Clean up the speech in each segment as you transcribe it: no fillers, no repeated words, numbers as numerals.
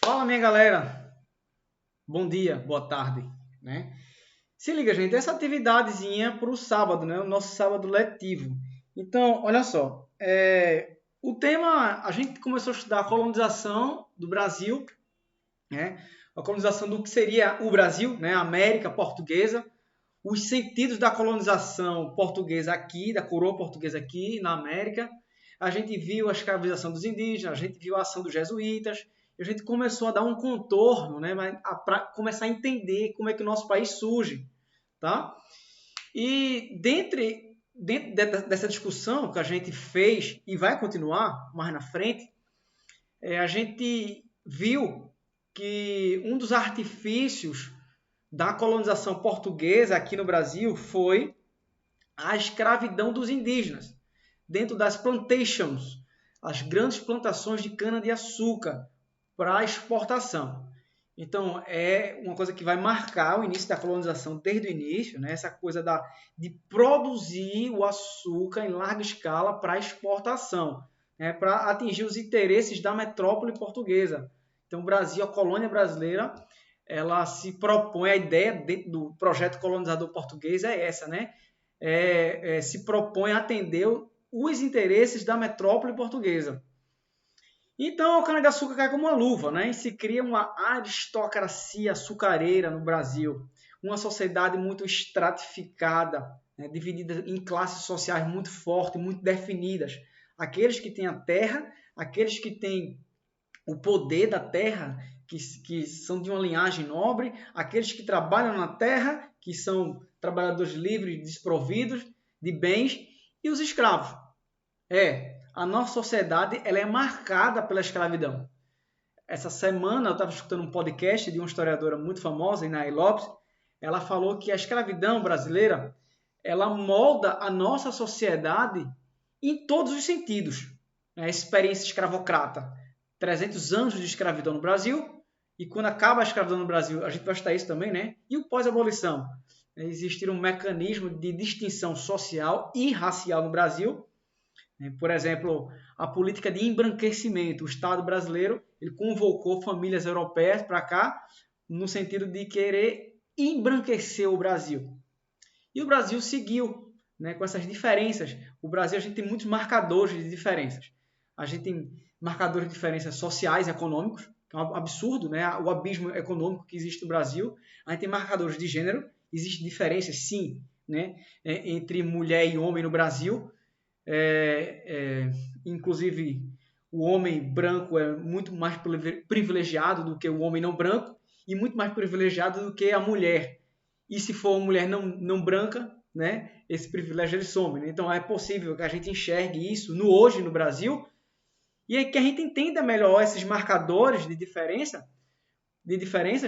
Fala, minha galera. Bom dia, boa tarde, né? Se liga, gente, essa atividadezinha para o sábado, né? O nosso sábado letivo. Então, olha só, o tema, a gente começou a estudar a colonização do Brasil, né? A colonização do que seria o Brasil, né? A América portuguesa, os sentidos da colonização portuguesa aqui, da coroa portuguesa aqui na América. A gente viu a escravização dos indígenas, a gente viu a ação dos jesuítas, e a gente começou a dar um contorno, né, para começar a entender como é que o nosso país surge, tá? E dentro dessa discussão que a gente fez e vai continuar mais na frente, a gente viu que um dos artifícios da colonização portuguesa aqui no Brasil foi a escravidão dos indígenas, dentro das plantations, as grandes plantações de cana-de-açúcar para exportação. Então, é uma coisa que vai marcar o início da colonização desde o início, né? Essa coisa de produzir o açúcar em larga escala para exportação, né? Para atingir os interesses da metrópole portuguesa. Então, o Brasil, a colônia brasileira, ela se propõe, a ideia do projeto colonizador português é essa, né? Se propõe a atender os interesses da metrópole portuguesa. Então, a cana-de-açúcar cai como uma luva, né? E se cria uma aristocracia açucareira no Brasil, uma sociedade muito estratificada, né? Dividida em classes sociais muito fortes, muito definidas. Aqueles que têm a terra, aqueles que têm o poder da terra, que são de uma linhagem nobre, aqueles que trabalham na terra, que são trabalhadores livres, desprovidos de bens, e os escravos. A nossa sociedade ela é marcada pela escravidão. Essa semana eu estava escutando um podcast de uma historiadora muito famosa, Inaí Lopes. Ela falou que a escravidão brasileira ela molda a nossa sociedade em todos os sentidos. A experiência escravocrata, 300 anos de escravidão no Brasil, e quando acaba a escravidão no Brasil, a gente vai estudar isso também, né? E o pós-abolição. Existir um mecanismo de distinção social e racial no Brasil. Por exemplo, a política de embranquecimento. O Estado brasileiro ele convocou famílias europeias para cá no sentido de querer embranquecer o Brasil. E o Brasil seguiu, né, com essas diferenças. O Brasil, a gente tem muitos marcadores de diferenças. A gente tem marcadores de diferenças sociais e econômicos, que é um absurdo, né? O abismo econômico que existe no Brasil. A gente tem marcadores de gênero. Existem diferenças, sim, né, entre mulher e homem no Brasil. Inclusive, o homem branco é muito mais privilegiado do que o homem não branco e muito mais privilegiado do que a mulher. E se for uma mulher não branca, né, esse privilégio ele some. Né? Então, é possível que a gente enxergue isso hoje no Brasil e que a gente entenda melhor esses marcadores de diferenças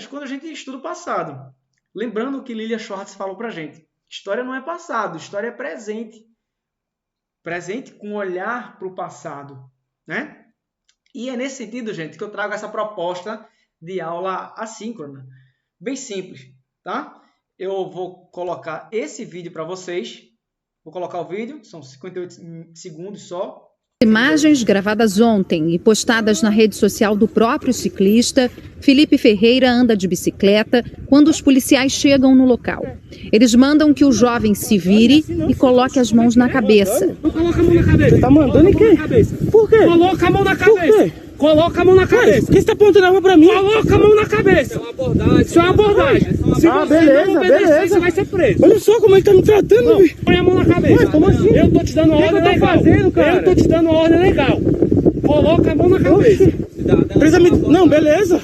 quando a gente estuda o passado. Lembrando o que Lilia Schwartz falou para a gente. História não é passado, história é presente. Presente com olhar para o passado, né? E é nesse sentido, gente, que eu trago essa proposta de aula assíncrona. Bem simples, tá? Eu vou colocar esse vídeo para vocês. Vou colocar o vídeo, são 58 segundos só. Imagens gravadas ontem e postadas na rede social do próprio ciclista, Felipe Ferreira anda de bicicleta quando os policiais chegam no local. Eles mandam que o jovem se vire e coloque as mãos na cabeça. Não coloca a mão na cabeça. Você tá mandando em quê? Por quê? Coloca a mão na cabeça. Coloca a mão na cabeça. Por que você tá apontando a arma pra mim? Coloca a mão na cabeça. Isso é uma abordagem. Se você não obedecer, você vai ser preso. Olha só como ele tá me tratando. Põe a mão na cabeça. Como assim? Eu tô te dando ordem legal. Eu tô te dando ordem legal. Coloca a mão na cabeça. Não, beleza.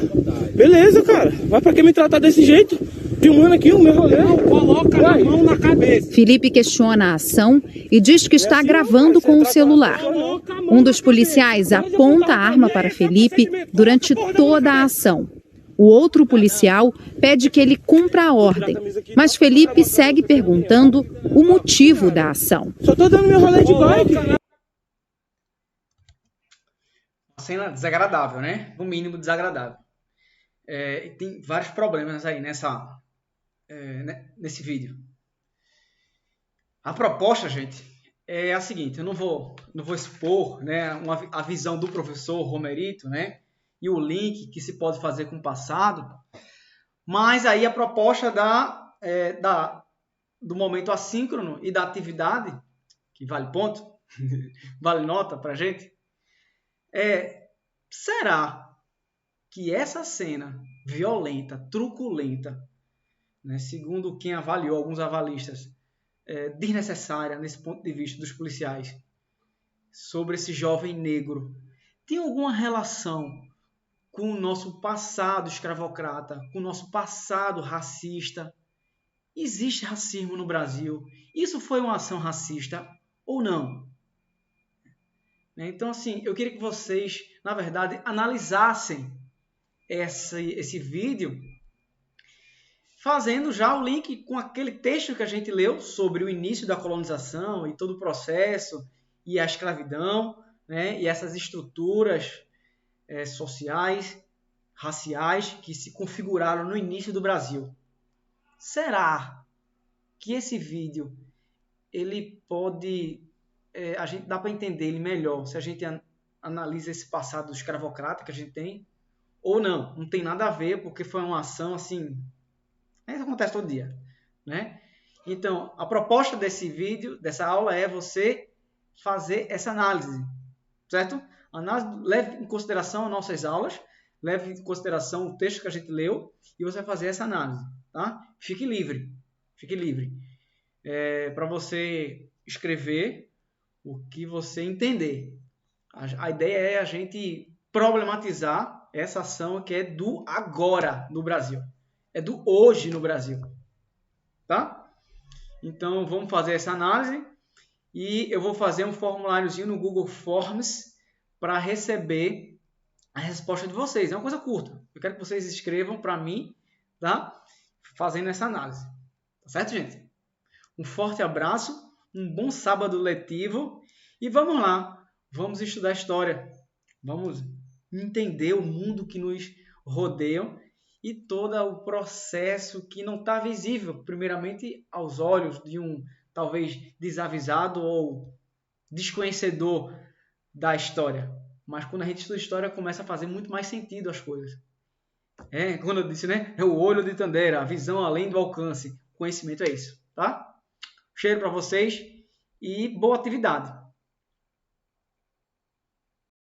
Beleza, cara. Vai pra que me tratar desse jeito? Filmando aqui o meu rolê. Não, coloca a mão na cabeça. Felipe questiona a ação e diz que está gravando com o celular. Um dos policiais aponta a arma para Felipe durante toda a ação. O outro policial pede que ele cumpra a ordem, mas Felipe segue perguntando o motivo da ação. Só tô dando meu rolê de bike. Uma cena desagradável, né? No mínimo desagradável. Tem vários problemas aí nesse vídeo. A proposta, gente, é a seguinte. Eu não vou expor, né, a visão do professor Romerito, né, e o link que se pode fazer com o passado, mas aí a proposta do momento assíncrono e da atividade, que vale ponto, vale nota para a gente, será que essa cena violenta, truculenta, né, segundo quem avaliou, alguns avalistas, desnecessária nesse ponto de vista dos policiais, sobre esse jovem negro, tem alguma relação com o nosso passado escravocrata, com o nosso passado racista? Existe racismo no Brasil? Isso foi uma ação racista ou não? Então, assim, eu queria que vocês, na verdade, analisassem esse vídeo, fazendo já o link com aquele texto que a gente leu sobre o início da colonização e todo o processo e a escravidão, né? E essas estruturas sociais, raciais que se configuraram no início do Brasil. Será que esse vídeo ele pode... a gente dá para entender ele melhor se a gente analisa esse passado escravocrata que a gente tem? Ou não? Não tem nada a ver, porque foi uma ação assim... Isso acontece todo dia, né? Então, a proposta desse vídeo, dessa aula, é você fazer essa análise, certo? Leve em consideração as nossas aulas, leve em consideração o texto que a gente leu e você vai fazer essa análise, tá? Fique livre para você escrever o que você entender. A ideia é a gente problematizar essa ação que é do agora no Brasil. É do hoje no Brasil, tá? Então, vamos fazer essa análise e eu vou fazer um formuláriozinho no Google Forms para receber a resposta de vocês. É uma coisa curta. Eu quero que vocês escrevam para mim, tá? Fazendo essa análise. Tá certo, gente? Um forte abraço, um bom sábado letivo e vamos lá. Vamos estudar história. Vamos entender o mundo que nos rodeia e todo o processo que não está visível, primeiramente aos olhos de um talvez desavisado ou desconhecedor da história. Mas quando a gente estuda história, começa a fazer muito mais sentido as coisas. Quando eu disse, né? É o olho de Tandera, a visão além do alcance. Conhecimento é isso, tá? Cheiro para vocês e boa atividade.